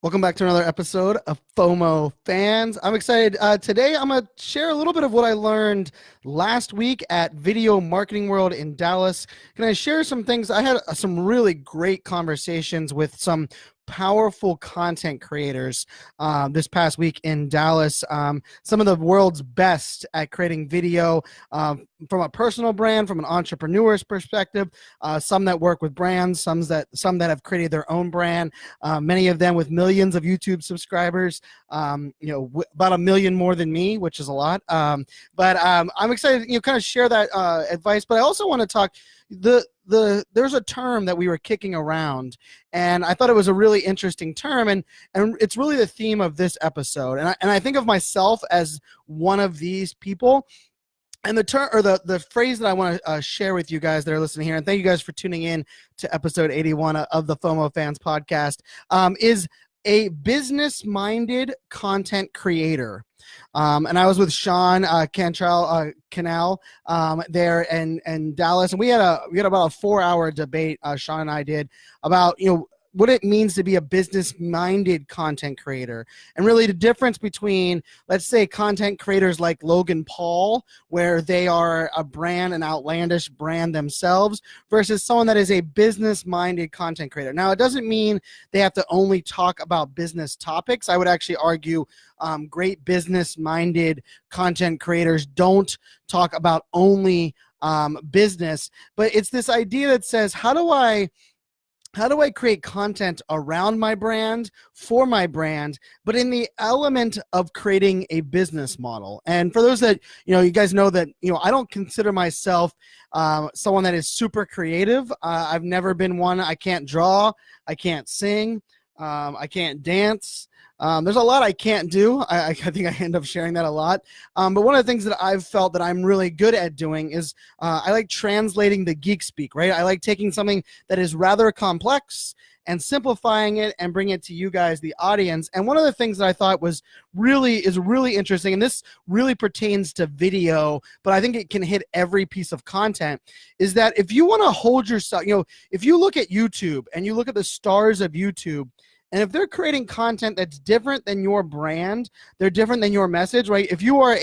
Welcome back to another episode of FOMO Fans. I'm excited. Today, I'm going to share a little bit of what I learned last week at Video Marketing World in Dallas. Can I share some things? I had some really great conversations with some powerful content creators this past week in Dallas. Some of the world's best at creating video from a personal brand, from an entrepreneur's perspective. Some that work with brands, some that have created their own brand. Many of them with millions of YouTube subscribers. About 1 million more than me, which is a lot. But I'm excited, kind of share that advice. But I also want to talk there's a term that we were kicking around, and I thought it was a really interesting term, and it's really the theme of this episode. And I think of myself as one of these people. And the term, or the phrase that I want to share with you guys that are listening here, and thank you guys for tuning in to episode 81 of the FOMO Fans podcast, is a business-minded content creator. And I was with Sean Canal there in Dallas, and we had about a 4-hour debate. Sean and I did about what it means to be a business-minded content creator, and really the difference between, let's say, content creators like Logan Paul, where they are a brand, an outlandish brand themselves, versus someone that is a business-minded content creator. Now, it doesn't mean they have to only talk about business topics. I would actually argue great business-minded content creators don't talk about only business, but it's this idea that says, how do I create content around my brand, for my brand, but in the element of creating a business model? And for those that, you guys know that, I don't consider myself someone that is super creative. I've never been one. I can't draw. I can't sing. I can't dance. There's a lot I can't do. I think I end up sharing that a lot. But one of the things that I've felt that I'm really good at doing is I like translating the geek speak, right? I like taking something that is rather complex and simplifying it and bringing it to you guys, the audience. And one of the things that I thought is really interesting, and this really pertains to video, but I think it can hit every piece of content, is that if you want to hold yourself, if you look at YouTube and you look at the stars of YouTube, and if they're creating content that's different than your brand, they're different than your message, right? If you are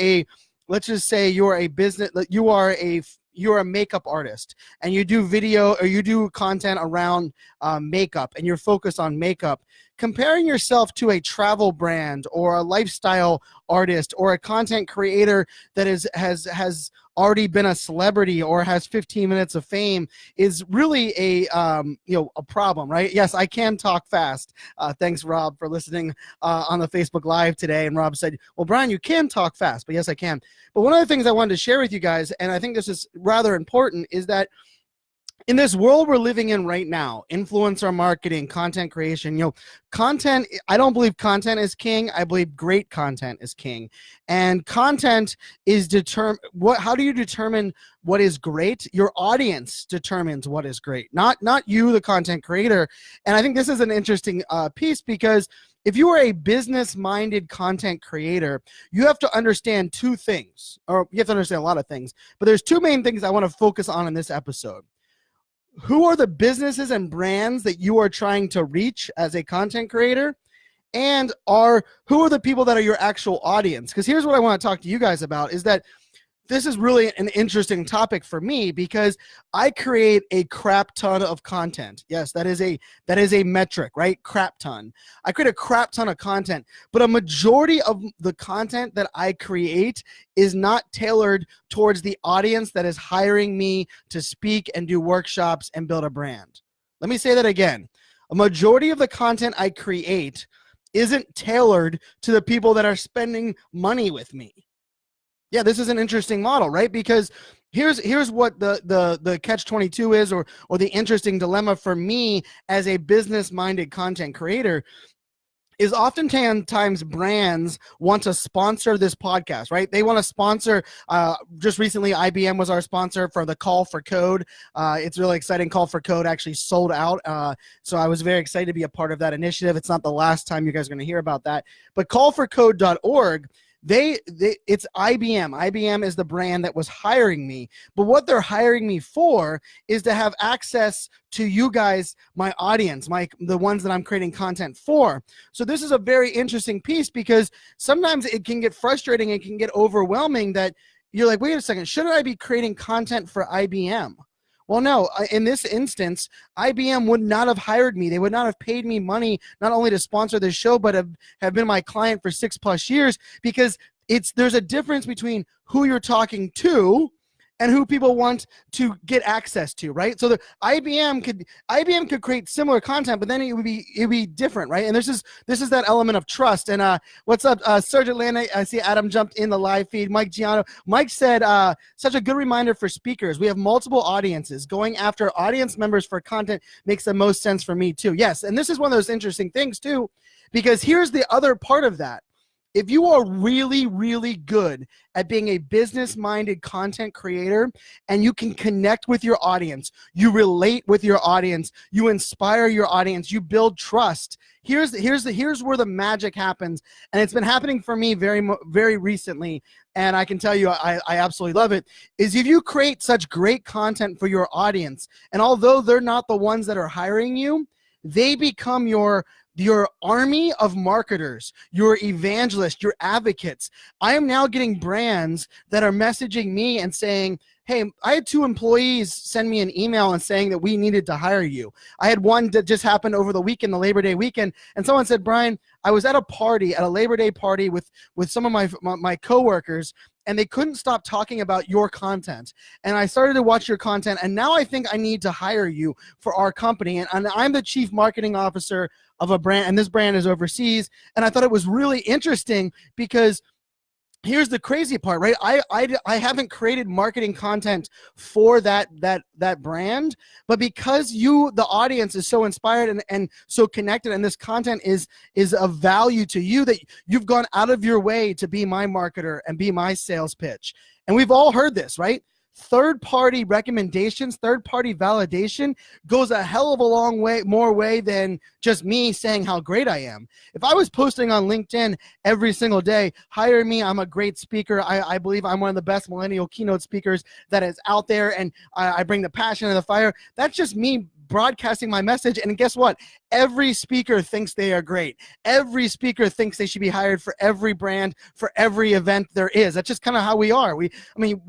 let's just say you're a business, you're a makeup artist, and you do video or you do content around makeup, and you're focused on makeup, comparing yourself to a travel brand or a lifestyle artist or a content creator that has already been a celebrity or has 15 minutes of fame is really a problem, right? Yes, I can talk fast. Thanks, Rob, for listening on the Facebook Live today. And Rob said, well, Brian, you can talk fast, but yes, I can. But one of the things I wanted to share with you guys, and I think this is rather important, is that in this world we're living in right now, influencer marketing, content creation, content, I don't believe content is king. I believe great content is king. And content is how do you determine what is great? Your audience determines what is great, not you, the content creator. And I think this is an interesting piece, because if you are a business-minded content creator, you have to understand two things, or you have to understand a lot of things, but there's two main things I want to focus on in this episode. Who are the businesses and brands that you are trying to reach as a content creator? And who are the people that are your actual audience? Because here's what I want to talk to you guys about, is that this is really an interesting topic for me, because I create a crap ton of content. Yes, that is a metric, right? Crap ton. I create a crap ton of content, but a majority of the content that I create is not tailored towards the audience that is hiring me to speak and do workshops and build a brand. Let me say that again. A majority of the content I create isn't tailored to the people that are spending money with me. Yeah, this is an interesting model, right? Because here's what the catch-22 is, or the interesting dilemma for me as a business-minded content creator, is oftentimes brands want to sponsor this podcast, right? They want to sponsor, just recently IBM was our sponsor for the Call for Code. It's really exciting. Call for Code actually sold out. So I was very excited to be a part of that initiative. It's not the last time you guys are going to hear about that. But callforcode.org, It's IBM. IBM is the brand that was hiring me, but what they're hiring me for is to have access to you guys, my audience, the ones that I'm creating content for. So this is a very interesting piece, because sometimes it can get frustrating, it can get overwhelming, that you're like, wait a second, shouldn't I be creating content for IBM? Well, no, in this instance, IBM would not have hired me. They would not have paid me money, not only to sponsor this show, but have been my client for 6+ years, because there's a difference between who you're talking to and who people want to get access to, right? So the IBM could create similar content, but then it would be different, right? And this is that element of trust. And what's up, Sergeant Lana? I see Adam jumped in the live feed. Mike Giano. Mike said, such a good reminder for speakers. We have multiple audiences. Going after audience members for content makes the most sense for me too. Yes, and this is one of those interesting things too, because here's the other part of that. If you are really, really good at being a business-minded content creator and you can connect with your audience, you relate with your audience, you inspire your audience, you build trust, here's where the magic happens. And it's been happening for me very recently, and I can tell you I absolutely love it, is if you create such great content for your audience, and although they're not the ones that are hiring you, they become your army of marketers, your evangelists, your advocates. I am now getting brands that are messaging me and saying, hey, I had 2 employees send me an email and saying that we needed to hire you. I had one that just happened over the weekend, the Labor Day weekend, and someone said, Brian, I was at a Labor Day party with some of my coworkers, and they couldn't stop talking about your content. And I started to watch your content, and now I think I need to hire you for our company. And I'm the chief marketing officer of a brand, and this brand is overseas. And I thought it was really interesting, because here's the crazy part, right? I haven't created marketing content for that brand, but because the audience is so inspired and so connected, and this content is of value to you, that you've gone out of your way to be my marketer and be my sales pitch. And we've all heard this, right? Third-party recommendations, third-party validation goes a hell of a more way than just me saying how great I am. If I was posting on LinkedIn every single day, hire me, I'm a great speaker, I believe I'm one of the best millennial keynote speakers that is out there, and I bring the passion and the fire, that's just me broadcasting my message. And guess what? Every speaker thinks they are great. Every speaker thinks they should be hired for every brand, for every event there is. That's just kind of how we are. We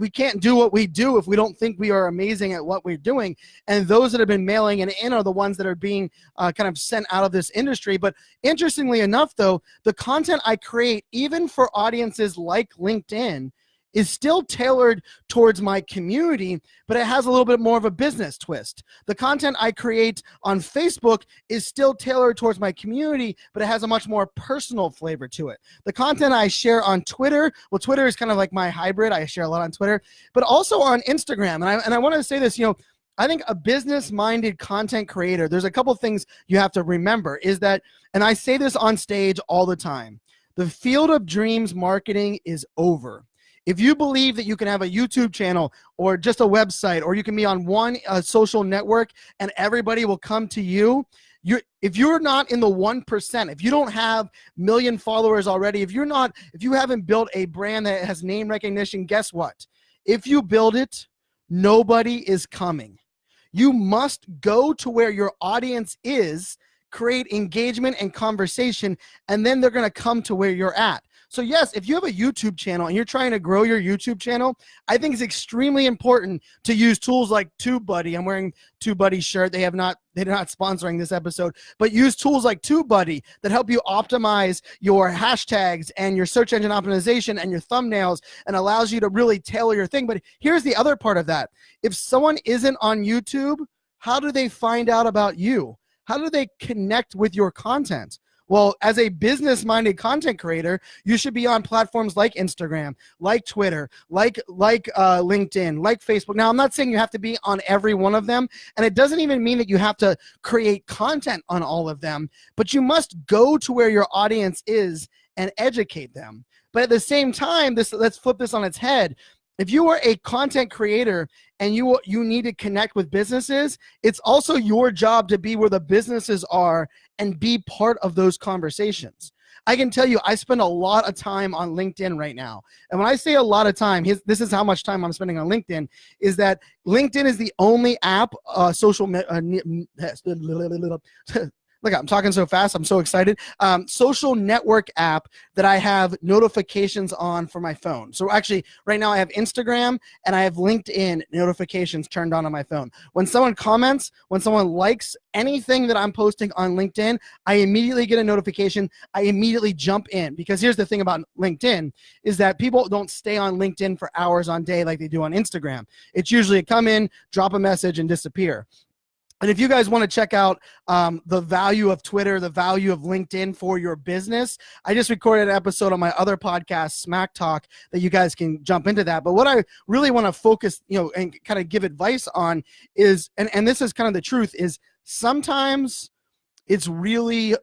can't do what we do if we don't think we are amazing at what we're doing. And those that have been mailing in are the ones that are being kind of sent out of this industry. But interestingly enough, though, the content I create, even for audiences like LinkedIn, is still tailored towards my community, but it has a little bit more of a business twist. The content I create on Facebook is still tailored towards my community, but it has a much more personal flavor to it. The content I share on Twitter, well, Twitter is kind of like my hybrid. I share a lot on Twitter, but also on Instagram. And I want to say this, I think a business-minded content creator, there's a couple things you have to remember, is that, and I say this on stage all the time, the field of dreams marketing is over. If you believe that you can have a YouTube channel or just a website, or you can be on one social network and everybody will come to you, if you're not in the 1%, if you don't have million followers already, if you haven't built a brand that has name recognition, guess what? If you build it, nobody is coming. You must go to where your audience is, create engagement and conversation, and then they're going to come to where you're at. So yes, if you have a YouTube channel and you're trying to grow your YouTube channel, I think it's extremely important to use tools like TubeBuddy. I'm wearing TubeBuddy's shirt. They're not sponsoring this episode, but use tools like TubeBuddy that help you optimize your hashtags and your search engine optimization and your thumbnails, and allows you to really tailor your thing. But here's the other part of that. If someone isn't on YouTube, how do they find out about you? How do they connect with your content? Well, as a business-minded content creator, you should be on platforms like Instagram, like Twitter, like LinkedIn, like Facebook. Now, I'm not saying you have to be on every one of them, and it doesn't even mean that you have to create content on all of them, but you must go to where your audience is and educate them. But at the same time, let's flip this on its head. If you are a content creator and you need to connect with businesses, it's also your job to be where the businesses are and be part of those conversations. I can tell you, I spend a lot of time on LinkedIn right now. And when I say a lot of time, this is how much time I'm spending on LinkedIn, is that LinkedIn is the only app, look, I'm talking so fast. I'm so excited. Social network app that I have notifications on for my phone. So actually, right now I have Instagram and I have LinkedIn notifications turned on my phone. When someone comments, when someone likes anything that I'm posting on LinkedIn, I immediately get a notification. I immediately jump in, because here's the thing about LinkedIn is that people don't stay on LinkedIn for hours on day like they do on Instagram. It's usually come in, drop a message, and disappear. And if you guys want to check out the value of Twitter, the value of LinkedIn for your business, I just recorded an episode on my other podcast, Smack Talk, that you guys can jump into that. But what I really want to focus, and kind of give advice on is, and this is kind of the truth, is sometimes it's really,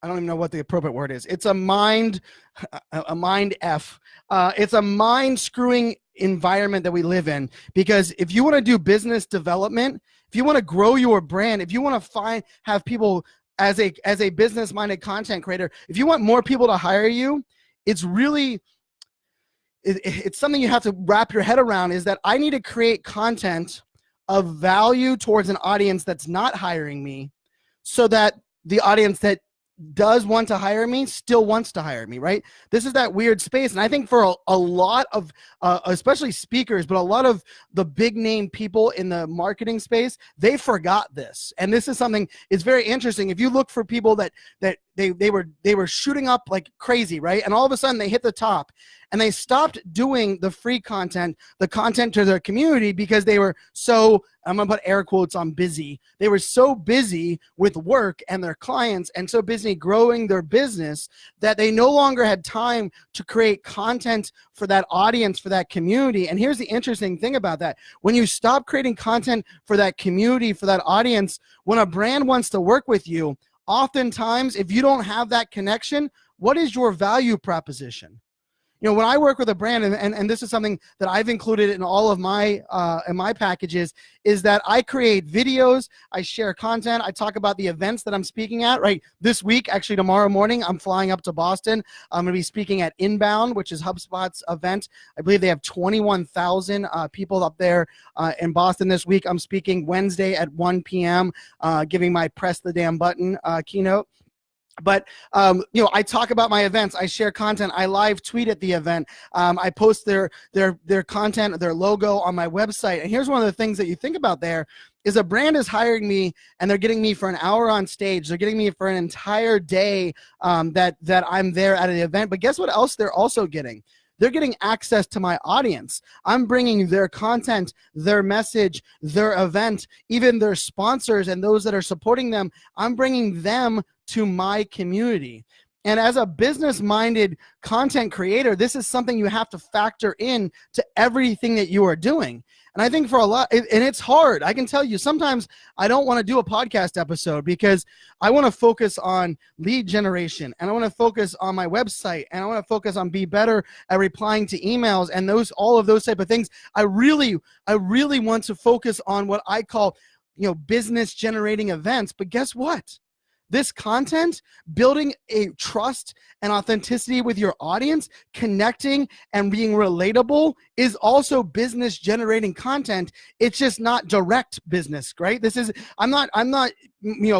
I don't even know what the appropriate word is. It's a mind F. It's a mind screwing environment that we live in, because if you want to do business development, if you want to grow your brand, if you want to have people as a business minded content creator, if you want more people to hire you, it's really, it's something you have to wrap your head around, is that I need to create content of value towards an audience that's not hiring me, so that the audience that does want to hire me still wants to hire me, right? This is that weird space. And I think for a lot of, especially speakers, but a lot of the big name people in the marketing space, they forgot this. And this is something, it's very interesting. If you look for people that they were shooting up like crazy, right? And all of a sudden they hit the top, and they stopped doing the free content, the content to their community, because they were so, I'm gonna put air quotes on busy. They were so busy with work and their clients, and so busy growing their business, that they no longer had time to create content for that audience, for that community. And here's the interesting thing about that. When you stop creating content for that community, for that audience, when a brand wants to work with you, oftentimes, if you don't have that connection, what is your value proposition? When I work with a brand, and this is something that I've included in all of my packages, is that I create videos, I share content, I talk about the events that I'm speaking at. Right this week, actually tomorrow morning, I'm flying up to Boston. I'm going to be speaking at Inbound, which is HubSpot's event. I believe they have 21,000 people up there in Boston this week. I'm speaking Wednesday at 1 p.m., giving my Press the Damn Button keynote. But, I talk about my events. I share content. I live tweet at the event. I post their content, their logo on my website. And here's one of the things that you think about there is, a brand is hiring me and they're getting me for an hour on stage. They're getting me for an entire day that I'm there at an event. But guess what else they're also getting? They're getting access to my audience. I'm bringing their content, their message, their event, even their sponsors and those that are supporting them. I'm bringing them to my community. And as a business-minded content creator, this is something you have to factor in to everything that you are doing. And I think for a lot, and it's hard. I can tell you, sometimes I don't want to do a podcast episode because I want to focus on lead generation, and I want to focus on my website, and I want to focus on be better at replying to emails and all of those type of things. I really want to focus on what I call, business generating events. But guess what? This content, building a trust and authenticity with your audience, connecting and being relatable, is also business generating content. It's just not direct business, right? I'm not,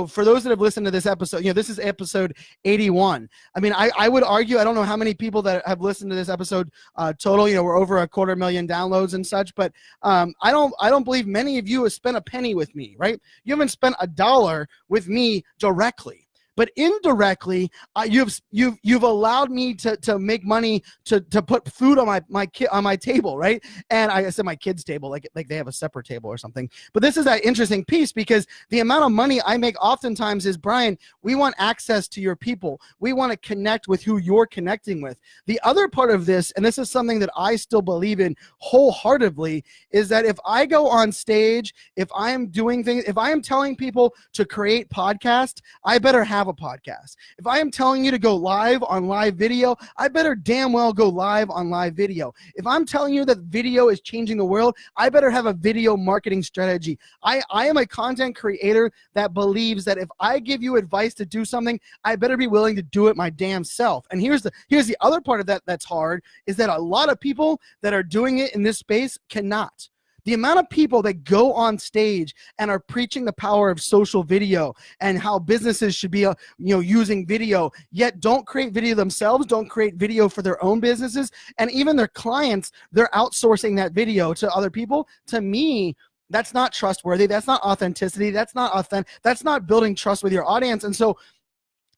for those that have listened to this episode, this is episode 81. I mean, I would argue, I don't know how many people that have listened to this episode total, we're over 250,000 downloads and such, but I don't believe many of you have spent a penny with me, right? You haven't spent $1 with me directly. But indirectly, you've allowed me to make money to put food on my table, right? And I said my kids' table, like they have a separate table or something. But this is that interesting piece, because the amount of money I make oftentimes is, Brian, we want access to your people. We want to connect with who you're connecting with. The other part of this, and this is something that I still believe in wholeheartedly, is that if I go on stage, if I am doing things, if I am telling people to create podcasts, I better have have a podcast. If I am telling you to go live on live video, I better damn well go live on live video. If I'm telling you that video is changing the world, I better have a video marketing strategy. I am a content creator that believes that if I give you advice to do something, I better be willing to do it my damn self. And here's the other part of that that's hard, is that a lot of people that are doing it in this space cannot. The amount of people that go on stage and are preaching the power of social video and how businesses should be, using video, yet don't create video themselves, don't create video for their own businesses, and even their clients, they're outsourcing that video to other people. To me, that's not trustworthy. That's not authenticity. That's not authentic. That's not building trust with your audience. And so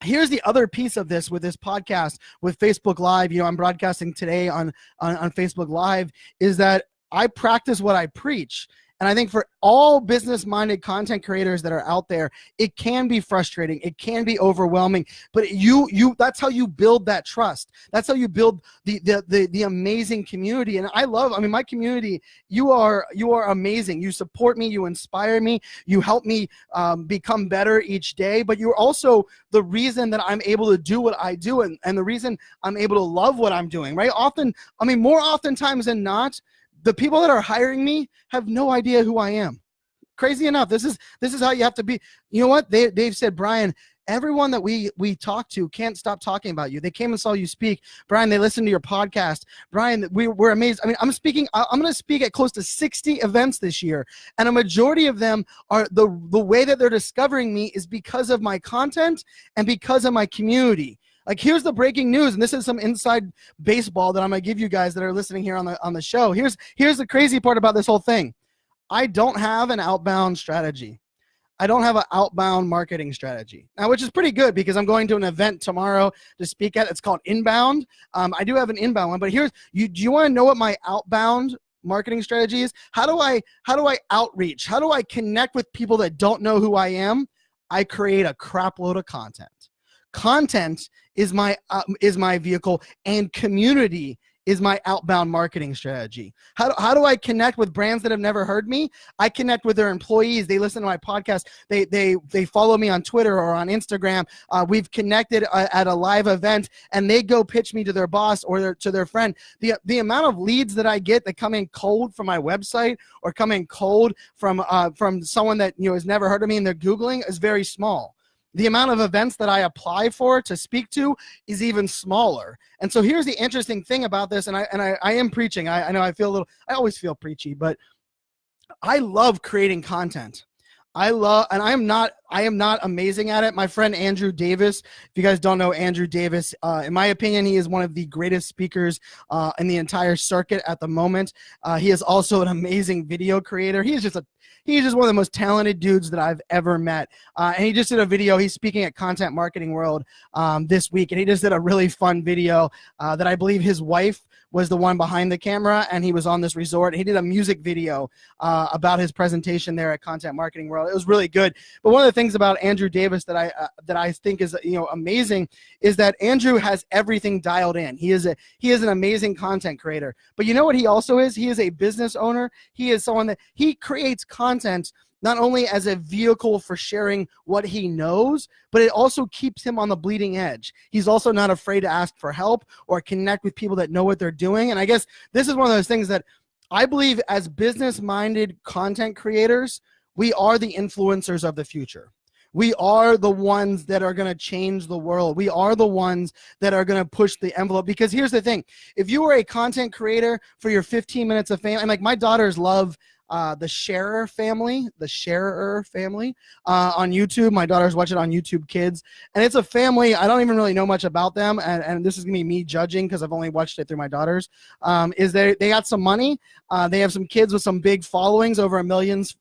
here's the other piece of this with this podcast, with Facebook Live. I'm broadcasting today on Facebook Live, is that I practice what I preach. And I think for all business-minded content creators that are out there, it can be frustrating. It can be overwhelming. But that's how you build that trust. That's how you build the amazing community. And my community, you are amazing. You support me. You inspire me. You help me become better each day. But you're also the reason that I'm able to do what I do, and the reason I'm able to love what I'm doing, right? More oftentimes than not, the people that are hiring me have no idea who I am. Crazy enough, this is how you have to be. You know what? They've said, Brian, everyone that we talk to can't stop talking about you. They came and saw you speak. Brian, they listened to your podcast. Brian, we're amazed. I'm going to speak at close to 60 events this year. And a majority of them are the way that they're discovering me is because of my content and because of my community. Like, here's the breaking news, and this is some inside baseball that I'm gonna give you guys that are listening here on the show. Here's the crazy part about this whole thing. I don't have an outbound strategy. I don't have an outbound marketing strategy. Now, which is pretty good because I'm going to an event tomorrow to speak at. It's called Inbound. I do have an inbound one, but do you want to know what my outbound marketing strategy is? How do I outreach? How do I connect with people that don't know who I am? I create a crap load of content. Content is my vehicle, and community is my outbound marketing strategy. How do I connect with brands that have never heard me? I connect with their employees. They listen to my podcast. They follow me on Twitter or on Instagram. We've connected at a live event, and they go pitch me to their boss or to their friend. The amount of leads that I get that come in cold from my website or come in cold from someone that has never heard of me and they're Googling is very small. The amount of events that I apply for to speak to is even smaller. And so here's the interesting thing about this, and I am preaching. I know I always feel preachy, but I love creating content. I am not amazing at it. My friend Andrew Davis, if you guys don't know Andrew Davis, in my opinion, he is one of the greatest speakers in the entire circuit at the moment. He is also an amazing video creator. He's just one of the most talented dudes that I've ever met. And he just did a video. He's speaking at Content Marketing World this week, and he just did a really fun video that I believe his wife was the one behind the camera, and he was on this resort. He did a music video about his presentation there at Content Marketing World. It was really good. But one of the things about Andrew Davis that I think is amazing is that Andrew has everything dialed in. He is an amazing content creator. But you know what he also is? He is a business owner. He is someone that he creates content not only as a vehicle for sharing what he knows, but it also keeps him on the bleeding edge. He's also not afraid to ask for help or connect with people that know what they're doing. And I guess this is one of those things that I believe as business-minded content creators, we are the influencers of the future. We are the ones that are going to change the world. We are the ones that are going to push the envelope. Because here's the thing. If you are a content creator for your 15 minutes of fame, and like my daughters love the Sharer family on YouTube. My daughters watch it on YouTube Kids, and it's a family. I don't even really know much about them, and this is gonna be me judging because I've only watched it through my daughters. Is they got some money? They have some kids with some big followings, over millions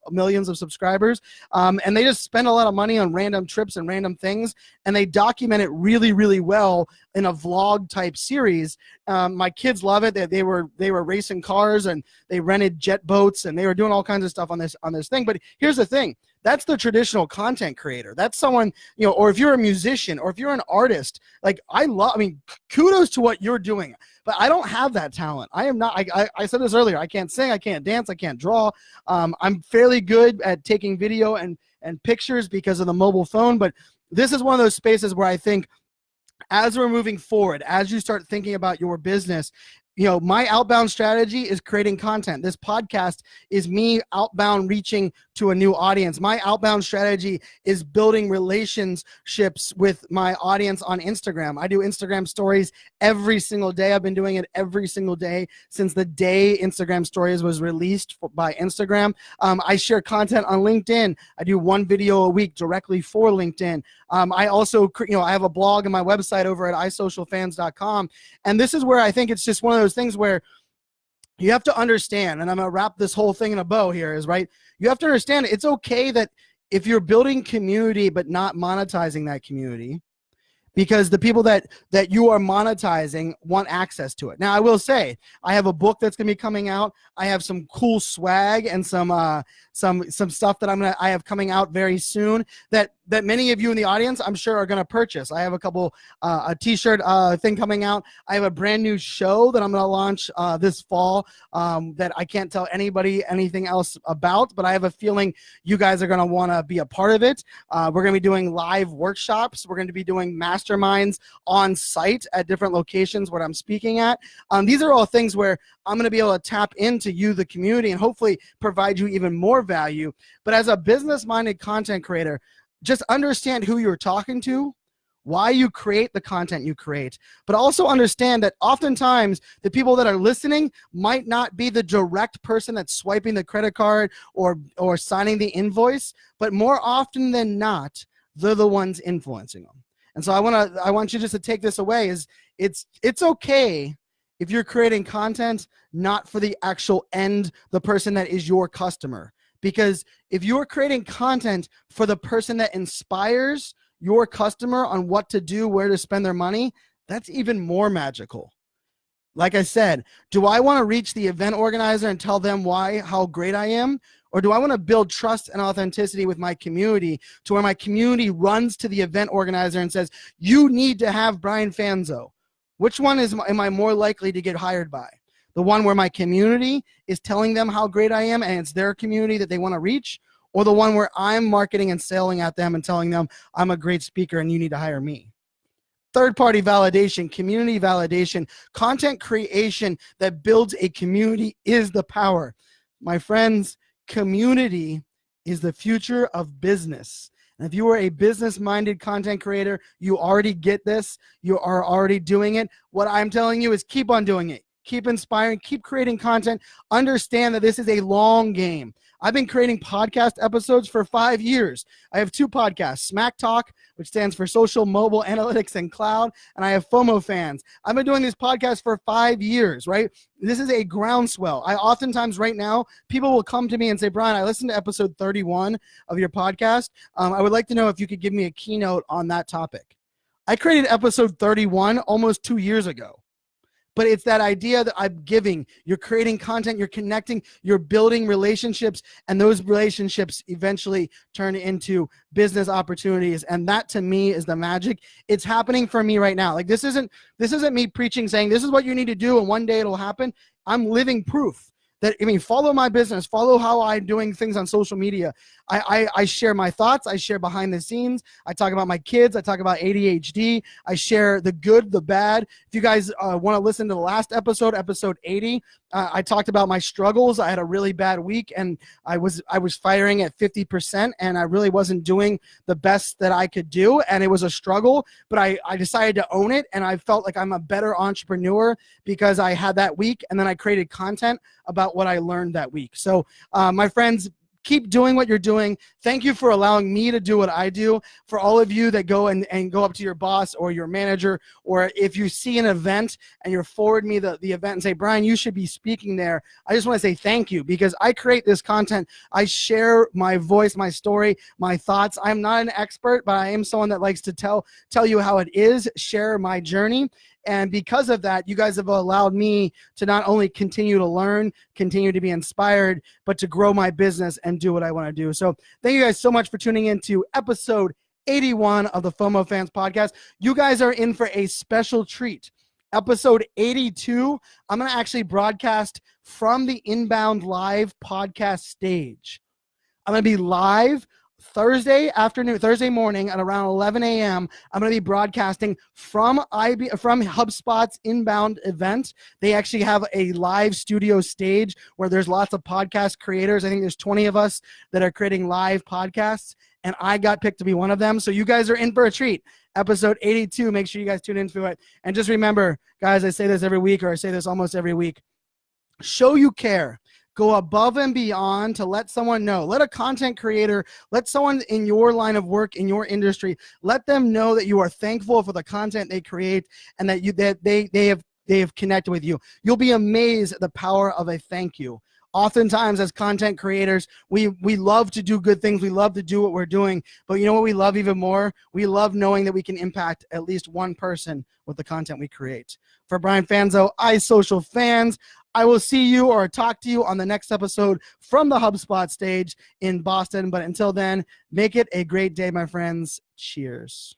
of subscribers, and they just spend a lot of money on random trips and random things, and they document it really, really well in a vlog type series. My kids love it. They were racing cars, and they rented jet boats, and they were doing all kinds of stuff on this thing. But here's the thing. That's the traditional content creator. That's someone, or if you're a musician or if you're an artist, like kudos to what you're doing, but I don't have that talent. I am not, I said this earlier. I can't sing, I can't dance, I can't draw. I'm fairly good at taking video and pictures because of the mobile phone, but this is one of those spaces where I think as we're moving forward, as you start thinking about your business, my outbound strategy is creating content. This podcast is me outbound reaching to a new audience. My outbound strategy is building relationships with my audience on Instagram. I do Instagram stories every single day. I've been doing it every single day since the day Instagram stories was released by Instagram. I share content on LinkedIn. I do one video a week directly for LinkedIn. I also, I have a blog and my website over at isocialfans.com. And this is where I think it's just one of those things where you have to understand, and I'm going to wrap this whole thing in a bow here, is right. You have to understand it's okay that if you're building community but not monetizing that community, because the people that you are monetizing want access to it. Now, I will say, I have a book that's going to be coming out. I have some cool swag and some stuff that I have coming out very soon that many of you in the audience, I'm sure, are going to purchase. I have a couple, a t-shirt thing coming out. I have a brand new show that I'm going to launch this fall that I can't tell anybody anything else about, but I have a feeling you guys are going to want to be a part of it. We're going to be doing live workshops. We're going to be doing masterminds on site at different locations where I'm speaking at. These are all things where I'm going to be able to tap into you, the community, and hopefully provide you even more value. But as a business-minded content creator, just understand who you're talking to, why you create the content you create, but also understand that oftentimes the people that are listening might not be the direct person that's swiping the credit card or signing the invoice, but more often than not, they're the ones influencing them. And so I want you just to take this away, is it's okay if you're creating content not for the actual end, the person that is your customer. Because if you're creating content for the person that inspires your customer on what to do, where to spend their money, that's even more magical. Like I said, do I want to reach the event organizer and tell them how great I am? Or do I want to build trust and authenticity with my community to where my community runs to the event organizer and says, you need to have Brian Fanzo? Which one am I more likely to get hired by? The one where my community is telling them how great I am and it's their community that they want to reach, or the one where I'm marketing and selling at them and telling them I'm a great speaker and you need to hire me? Third-party validation, community validation, content creation that builds a community is the power. My friends, community is the future of business. And if you are a business-minded content creator, you already get this. You are already doing it. What I'm telling you is keep on doing it. Keep inspiring, keep creating content. Understand that this is a long game. I've been creating podcast episodes for 5 years. I have 2 podcasts, Smack Talk, which stands for Social, Mobile, Analytics, and Cloud, and I have FOMO Fans. I've been doing these podcasts for 5 years, right? This is a groundswell. I oftentimes right now, people will come to me and say, Brian, I listened to episode 31 of your podcast. I would like to know if you could give me a keynote on that topic. I created episode 31 almost 2 years ago. But it's that idea that I'm giving. You're creating content, you're connecting, you're building relationships, and those relationships eventually turn into business opportunities. And that to me is the magic. It's happening for me right now. Like this isn't me preaching saying this is what you need to do and one day it'll happen. I'm living proof that, follow my business, follow how I'm doing things on social media. I share my thoughts. I share behind the scenes. I talk about my kids. I talk about ADHD. I share the good, the bad. If you guys want to listen to the last episode, episode 80, I talked about my struggles. I had a really bad week and I was firing at 50% and I really wasn't doing the best that I could do. And it was a struggle, but I decided to own it. And I felt like I'm a better entrepreneur because I had that week. And then I created content about what I learned that week. So my friends, keep doing what you're doing. Thank you for allowing me to do what I do. For all of you that go and go up to your boss or your manager, or if you see an event and you forward me the event and say, Brian, you should be speaking there, I just want to say thank you because I create this content. I share my voice, my story, my thoughts. I'm not an expert, but I am someone that likes to tell you how it is, share my journey. And because of that, you guys have allowed me to not only continue to learn, continue to be inspired, but to grow my business and do what I want to do. So thank you guys so much for tuning in to episode 81 of the FOMO Fans podcast. You guys are in for a special treat. Episode 82, I'm going to actually broadcast from the Inbound Live podcast stage. I'm going to be live Thursday morning at around 11 a.m. I'm going to be broadcasting from HubSpot's inbound event. They actually have a live studio stage where there's lots of podcast creators. I think there's 20 of us that are creating live podcasts, and I got picked to be one of them. So you guys are in for a treat. Episode 82. Make sure you guys tune into it. And just remember, guys, I say this every week, or I say this almost every week. Show you care. Go above and beyond to let someone know. Let a content creator, let someone in your line of work, in your industry, let them know that you are thankful for the content they create and that they have connected with you. You'll be amazed at the power of a thank you. Oftentimes, as content creators, we love to do good things. We love to do what we're doing. But you know what we love even more? We love knowing that we can impact at least one person with the content we create. For Brian Fanzo, iSocial fans, I will see you or talk to you on the next episode from the HubSpot stage in Boston. But until then, make it a great day, my friends. Cheers.